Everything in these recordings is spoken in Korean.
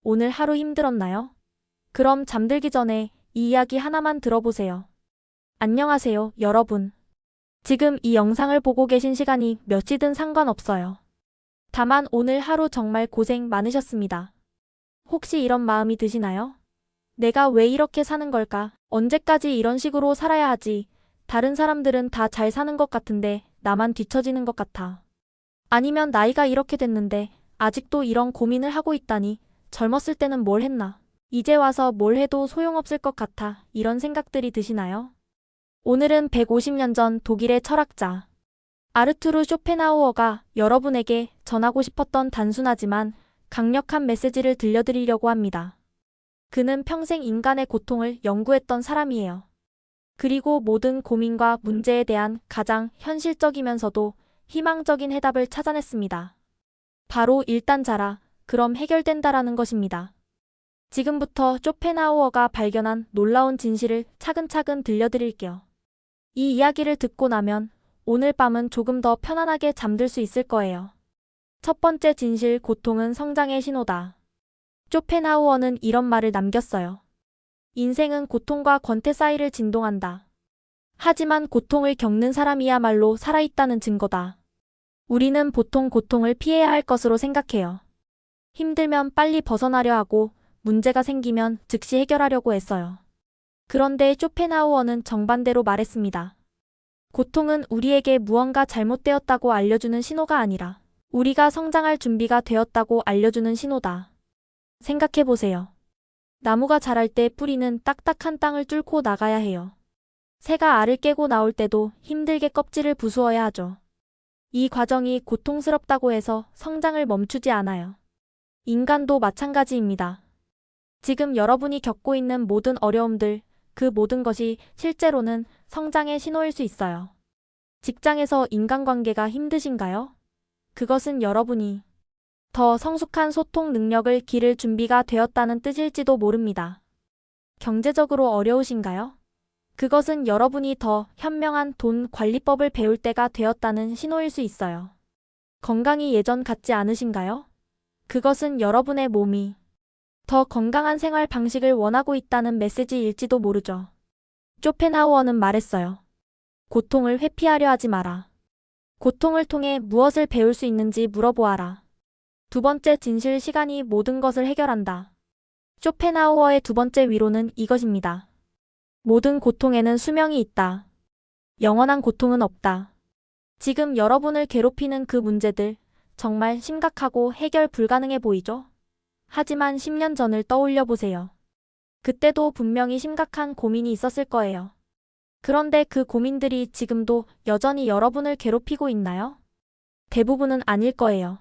오늘 하루 힘들었나요? 그럼 잠들기 전에 이 이야기 하나만 들어보세요. 안녕하세요, 여러분. 지금 이 영상을 보고 계신 시간이 몇 시든 상관없어요. 다만 오늘 하루 정말 고생 많으셨습니다. 혹시 이런 마음이 드시나요? 내가 왜 이렇게 사는 걸까? 언제까지 이런 식으로 살아야 하지? 다른 사람들은 다 잘 사는 것 같은데 나만 뒤처지는 것 같아. 아니면 나이가 이렇게 됐는데 아직도 이런 고민을 하고 있다니. 젊었을 때는 뭘 했나? 이제 와서 뭘 해도 소용없을 것 같아. 이런 생각들이 드시나요? 오늘은 150년 전 독일의 철학자 아르투르 쇼펜하우어가 여러분에게 전하고 싶었던 단순하지만 강력한 메시지를 들려드리려고 합니다. 그는 평생 인간의 고통을 연구했던 사람이에요. 그리고 모든 고민과 문제에 대한 가장 현실적이면서도 희망적인 해답을 찾아냈습니다. 바로 일단 자라, 그럼 해결된다라는 것입니다. 지금부터 쇼펜하우어가 발견한 놀라운 진실을 차근차근 들려드릴게요. 이 이야기를 듣고 나면 오늘 밤은 조금 더 편안하게 잠들 수 있을 거예요. 첫 번째 진실, 고통은 성장의 신호다. 쇼펜하우어는 이런 말을 남겼어요. 인생은 고통과 권태 사이를 진동한다. 하지만 고통을 겪는 사람이야말로 살아있다는 증거다. 우리는 보통 고통을 피해야 할 것으로 생각해요. 힘들면 빨리 벗어나려 하고 문제가 생기면 즉시 해결하려고 했어요. 그런데 쇼펜하우어는 정반대로 말했습니다. 고통은 우리에게 무언가 잘못되었다고 알려주는 신호가 아니라 우리가 성장할 준비가 되었다고 알려주는 신호다. 생각해보세요. 나무가 자랄 때 뿌리는 딱딱한 땅을 뚫고 나가야 해요. 새가 알을 깨고 나올 때도 힘들게 껍질을 부수어야 하죠. 이 과정이 고통스럽다고 해서 성장을 멈추지 않아요. 인간도 마찬가지입니다. 지금 여러분이 겪고 있는 모든 어려움들, 그 모든 것이 실제로는 성장의 신호일 수 있어요. 직장에서 인간관계가 힘드신가요? 그것은 여러분이 더 성숙한 소통 능력을 기를 준비가 되었다는 뜻일지도 모릅니다. 경제적으로 어려우신가요? 그것은 여러분이 더 현명한 돈 관리법을 배울 때가 되었다는 신호일 수 있어요. 건강이 예전 같지 않으신가요? 그것은 여러분의 몸이 더 건강한 생활 방식을 원하고 있다는 메시지일지도 모르죠. 쇼펜하우어는 말했어요. 고통을 회피하려 하지 마라. 고통을 통해 무엇을 배울 수 있는지 물어보아라. 두 번째 진실, 시간이 모든 것을 해결한다. 쇼펜하우어의 두 번째 위로는 이것입니다. 모든 고통에는 수명이 있다. 영원한 고통은 없다. 지금 여러분을 괴롭히는 그 문제들, 정말 심각하고 해결 불가능해 보이죠? 하지만 10년 전을 떠올려 보세요. 그때도 분명히 심각한 고민이 있었을 거예요. 그런데 그 고민들이 지금도 여전히 여러분을 괴롭히고 있나요? 대부분은 아닐 거예요.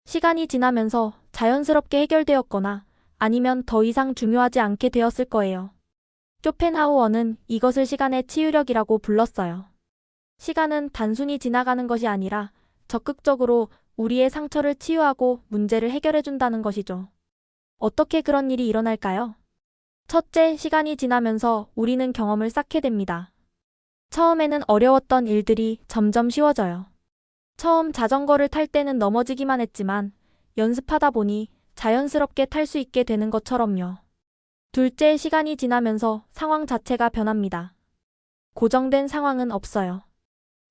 시간이 지나면서 자연스럽게 해결되었거나 아니면 더 이상 중요하지 않게 되었을 거예요. 쇼펜하우어는 이것을 시간의 치유력이라고 불렀어요. 시간은 단순히 지나가는 것이 아니라 적극적으로 우리의 상처를 치유하고 문제를 해결해준다는 것이죠. 어떻게 그런 일이 일어날까요? 첫째, 시간이 지나면서 우리는 경험을 쌓게 됩니다. 처음에는 어려웠던 일들이 점점 쉬워져요. 처음 자전거를 탈 때는 넘어지기만 했지만 연습하다 보니 자연스럽게 탈 수 있게 되는 것처럼요. 둘째, 시간이 지나면서 상황 자체가 변합니다. 고정된 상황은 없어요.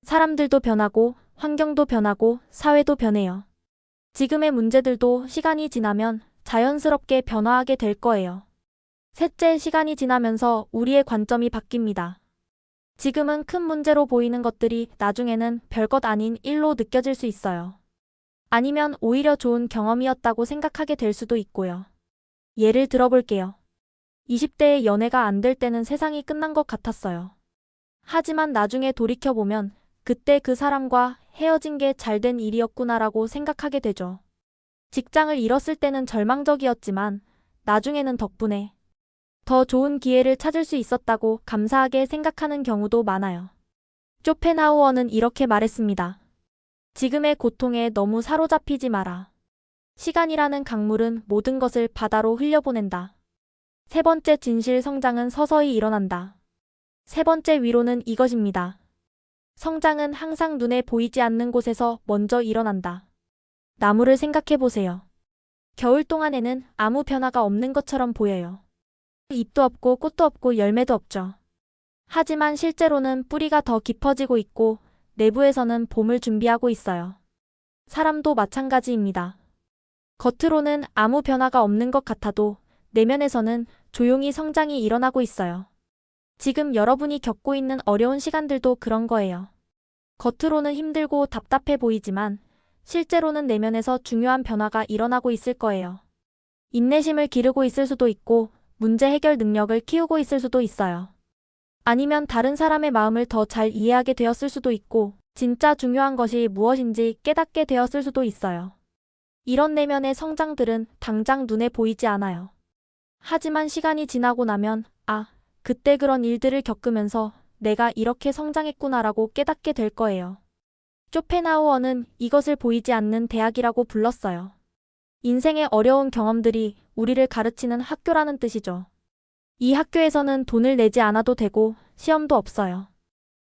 사람들도 변하고 환경도 변하고 사회도 변해요. 지금의 문제들도 시간이 지나면 자연스럽게 변화하게 될 거예요. 셋째, 시간이 지나면서 우리의 관점이 바뀝니다. 지금은 큰 문제로 보이는 것들이 나중에는 별것 아닌 일로 느껴질 수 있어요. 아니면 오히려 좋은 경험이었다고 생각하게 될 수도 있고요. 예를 들어볼게요. 20대의 연애가 안 될 때는 세상이 끝난 것 같았어요. 하지만 나중에 돌이켜보면 그때 그 사람과 헤어진 게 잘된 일이었구나라고 생각하게 되죠. 직장을 잃었을 때는 절망적이었지만 나중에는 덕분에 더 좋은 기회를 찾을 수 있었다고 감사하게 생각하는 경우도 많아요. 쇼펜하우어는 이렇게 말했습니다. 지금의 고통에 너무 사로잡히지 마라. 시간이라는 강물은 모든 것을 바다로 흘려보낸다. 세 번째 진실, 성장은 서서히 일어난다. 세 번째 위로는 이것입니다. 성장은 항상 눈에 보이지 않는 곳에서 먼저 일어난다. 나무를 생각해 보세요. 겨울 동안에는 아무 변화가 없는 것처럼 보여요. 잎도 없고 꽃도 없고 열매도 없죠. 하지만 실제로는 뿌리가 더 깊어지고 있고 내부에서는 봄을 준비하고 있어요. 사람도 마찬가지입니다. 겉으로는 아무 변화가 없는 것 같아도 내면에서는 조용히 성장이 일어나고 있어요. 지금 여러분이 겪고 있는 어려운 시간들도 그런 거예요. 겉으로는 힘들고 답답해 보이지만 실제로는 내면에서 중요한 변화가 일어나고 있을 거예요. 인내심을 기르고 있을 수도 있고 문제 해결 능력을 키우고 있을 수도 있어요. 아니면 다른 사람의 마음을 더 잘 이해하게 되었을 수도 있고 진짜 중요한 것이 무엇인지 깨닫게 되었을 수도 있어요. 이런 내면의 성장들은 당장 눈에 보이지 않아요. 하지만 시간이 지나고 나면 그때 그런 일들을 겪으면서 내가 이렇게 성장했구나라고 깨닫게 될 거예요. 쇼펜하우어는 이것을 보이지 않는 대학이라고 불렀어요. 인생의 어려운 경험들이 우리를 가르치는 학교라는 뜻이죠. 이 학교에서는 돈을 내지 않아도 되고 시험도 없어요.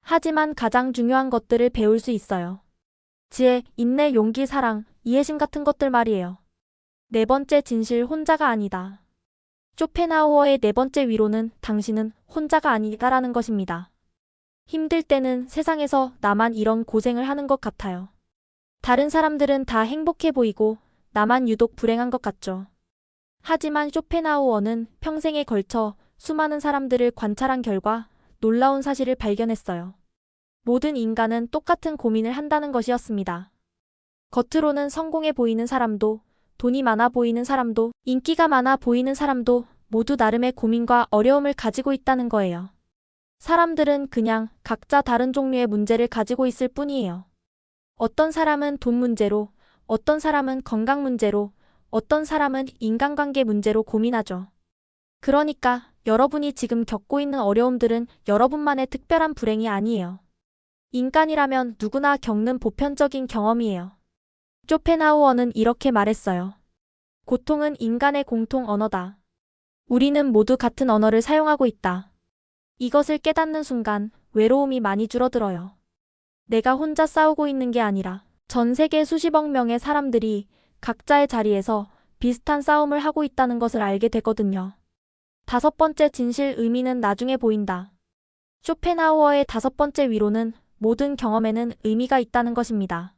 하지만 가장 중요한 것들을 배울 수 있어요. 지혜, 인내, 용기, 사랑, 이해심 같은 것들 말이에요. 네 번째 진실, 혼자가 아니다. 쇼펜하우어의 네 번째 위로는 당신은 혼자가 아니다라는 것입니다. 힘들 때는 세상에서 나만 이런 고생을 하는 것 같아요. 다른 사람들은 다 행복해 보이고 나만 유독 불행한 것 같죠. 하지만 쇼펜하우어는 평생에 걸쳐 수많은 사람들을 관찰한 결과 놀라운 사실을 발견했어요. 모든 인간은 똑같은 고민을 한다는 것이었습니다. 겉으로는 성공해 보이는 사람도, 돈이 많아 보이는 사람도, 인기가 많아 보이는 사람도 모두 나름의 고민과 어려움을 가지고 있다는 거예요. 사람들은 그냥 각자 다른 종류의 문제를 가지고 있을 뿐이에요. 어떤 사람은 돈 문제로, 어떤 사람은 건강 문제로, 어떤 사람은 인간관계 문제로 고민하죠. 그러니까 여러분이 지금 겪고 있는 어려움들은 여러분만의 특별한 불행이 아니에요. 인간이라면 누구나 겪는 보편적인 경험이에요. 쇼펜하우어는 이렇게 말했어요. 고통은 인간의 공통 언어다. 우리는 모두 같은 언어를 사용하고 있다. 이것을 깨닫는 순간 외로움이 많이 줄어들어요. 내가 혼자 싸우고 있는 게 아니라 전 세계 수십억 명의 사람들이 각자의 자리에서 비슷한 싸움을 하고 있다는 것을 알게 되거든요. 다섯 번째 진실, 의미는 나중에 보인다. 쇼펜하우어의 다섯 번째 위로는 모든 경험에는 의미가 있다는 것입니다.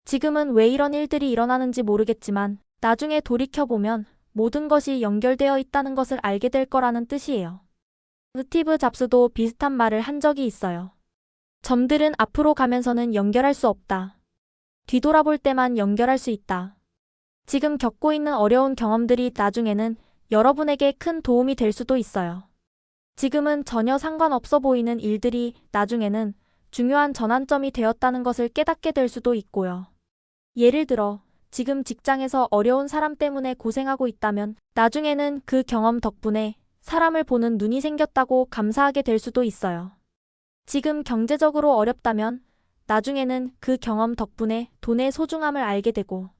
지금은 왜 이런 일들이 일어나는지 모르겠지만 나중에 돌이켜보면 모든 것이 연결되어 있다는 것을 알게 될 거라는 뜻이에요. 스티브 잡스도 비슷한 말을 한 적이 있어요. 점들은 앞으로 가면서는 연결할 수 없다. 뒤돌아볼 때만 연결할 수 있다. 지금 겪고 있는 어려운 경험들이 나중에는 여러분에게 큰 도움이 될 수도 있어요. 지금은 전혀 상관없어 보이는 일들이 나중에는 중요한 전환점이 되었다는 것을 깨닫게 될 수도 있고요. 예를 들어 지금 직장에서 어려운 사람 때문에 고생하고 있다면 나중에는 그 경험 덕분에 사람을 보는 눈이 생겼다고 감사하게 될 수도 있어요. 지금 경제적으로 어렵다면 나중에는 그 경험 덕분에 돈의 소중함을 알게 되고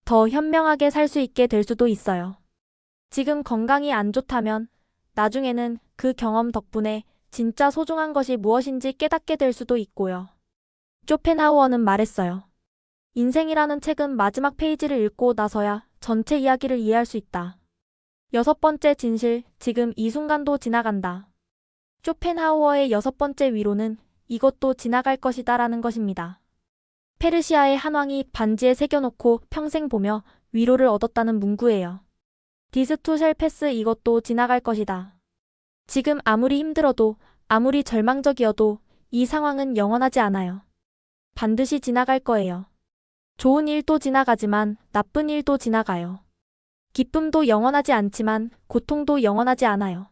더 현명하게 살 수 있게 될 수도 있어요. 지금 건강이 안 좋다면 나중에는 그 경험 덕분에 진짜 소중한 것이 무엇인지 깨닫게 될 수도 있고요. 쇼펜하우어는 말했어요. 인생이라는 책은 마지막 페이지를 읽고 나서야 전체 이야기를 이해할 수 있다. 여섯 번째 진실, 지금 이 순간도 지나간다. 쇼펜하우어의 여섯 번째 위로는 이것도 지나갈 것이다 라는 것입니다. 페르시아의 한 왕이 반지에 새겨놓고 평생 보며 위로를 얻었다는 문구예요. This too shall pass, 이것도 지나갈 것이다. 지금 아무리 힘들어도 아무리 절망적이어도 이 상황은 영원하지 않아요. 반드시 지나갈 거예요. 좋은 일도 지나가지만 나쁜 일도 지나가요. 기쁨도 영원하지 않지만 고통도 영원하지 않아요.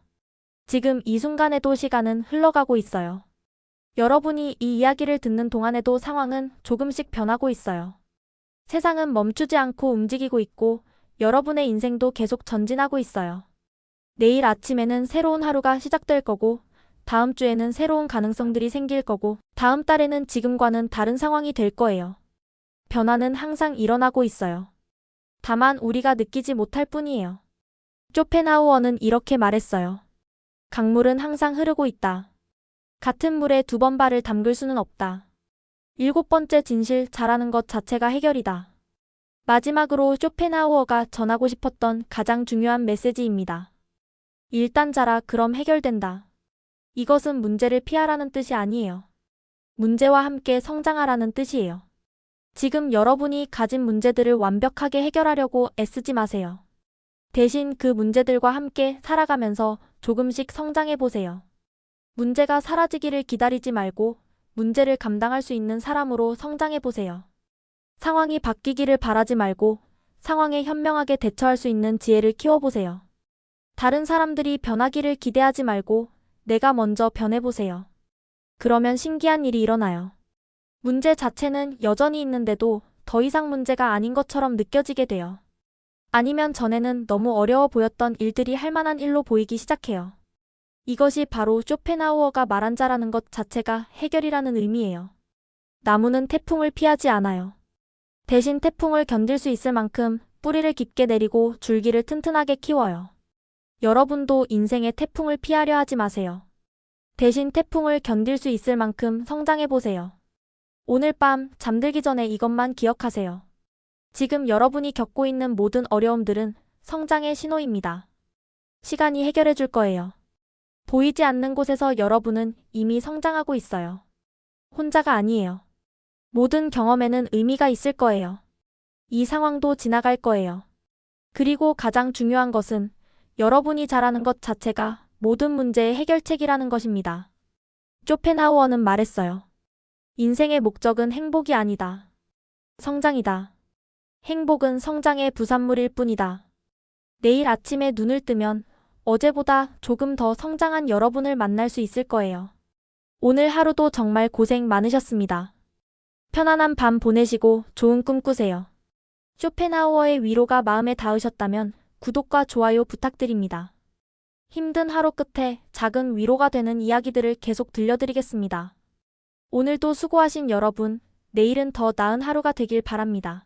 지금 이 순간에도 시간은 흘러가고 있어요. 여러분이 이 이야기를 듣는 동안에도 상황은 조금씩 변하고 있어요. 세상은 멈추지 않고 움직이고 있고 여러분의 인생도 계속 전진하고 있어요. 내일 아침에는 새로운 하루가 시작될 거고 다음 주에는 새로운 가능성들이 생길 거고 다음 달에는 지금과는 다른 상황이 될 거예요. 변화는 항상 일어나고 있어요. 다만 우리가 느끼지 못할 뿐이에요. 쇼펜하우어는 이렇게 말했어요. 강물은 항상 흐르고 있다. 같은 물에 두 번 발을 담글 수는 없다. 일곱 번째 진실, 잘하는 것 자체가 해결이다. 마지막으로 쇼펜하우어가 전하고 싶었던 가장 중요한 메시지입니다. 일단 자라 그럼 해결된다. 이것은 문제를 피하라는 뜻이 아니에요. 문제와 함께 성장하라는 뜻이에요. 지금 여러분이 가진 문제들을 완벽하게 해결하려고 애쓰지 마세요. 대신 그 문제들과 함께 살아가면서 조금씩 성장해 보세요. 문제가 사라지기를 기다리지 말고 문제를 감당할 수 있는 사람으로 성장해 보세요. 상황이 바뀌기를 바라지 말고 상황에 현명하게 대처할 수 있는 지혜를 키워보세요. 다른 사람들이 변하기를 기대하지 말고 내가 먼저 변해보세요. 그러면 신기한 일이 일어나요. 문제 자체는 여전히 있는데도 더 이상 문제가 아닌 것처럼 느껴지게 돼요. 아니면 전에는 너무 어려워 보였던 일들이 할 만한 일로 보이기 시작해요. 이것이 바로 쇼펜하우어가 말한 자라는 것 자체가 해결이라는 의미예요. 나무는 태풍을 피하지 않아요. 대신 태풍을 견딜 수 있을 만큼 뿌리를 깊게 내리고 줄기를 튼튼하게 키워요. 여러분도 인생의 태풍을 피하려 하지 마세요. 대신 태풍을 견딜 수 있을 만큼 성장해 보세요. 오늘 밤 잠들기 전에 이것만 기억하세요. 지금 여러분이 겪고 있는 모든 어려움들은 성장의 신호입니다. 시간이 해결해 줄 거예요. 보이지 않는 곳에서 여러분은 이미 성장하고 있어요. 혼자가 아니에요. 모든 경험에는 의미가 있을 거예요. 이 상황도 지나갈 거예요. 그리고 가장 중요한 것은 여러분이 잘하는 것 자체가 모든 문제의 해결책이라는 것입니다. 쇼펜하우어는 말했어요. 인생의 목적은 행복이 아니다. 성장이다. 행복은 성장의 부산물일 뿐이다. 내일 아침에 눈을 뜨면 어제보다 조금 더 성장한 여러분을 만날 수 있을 거예요. 오늘 하루도 정말 고생 많으셨습니다. 편안한 밤 보내시고 좋은 꿈 꾸세요. 쇼펜하우어의 위로가 마음에 닿으셨다면 구독과 좋아요 부탁드립니다. 힘든 하루 끝에 작은 위로가 되는 이야기들을 계속 들려드리겠습니다. 오늘도 수고하신 여러분, 내일은 더 나은 하루가 되길 바랍니다.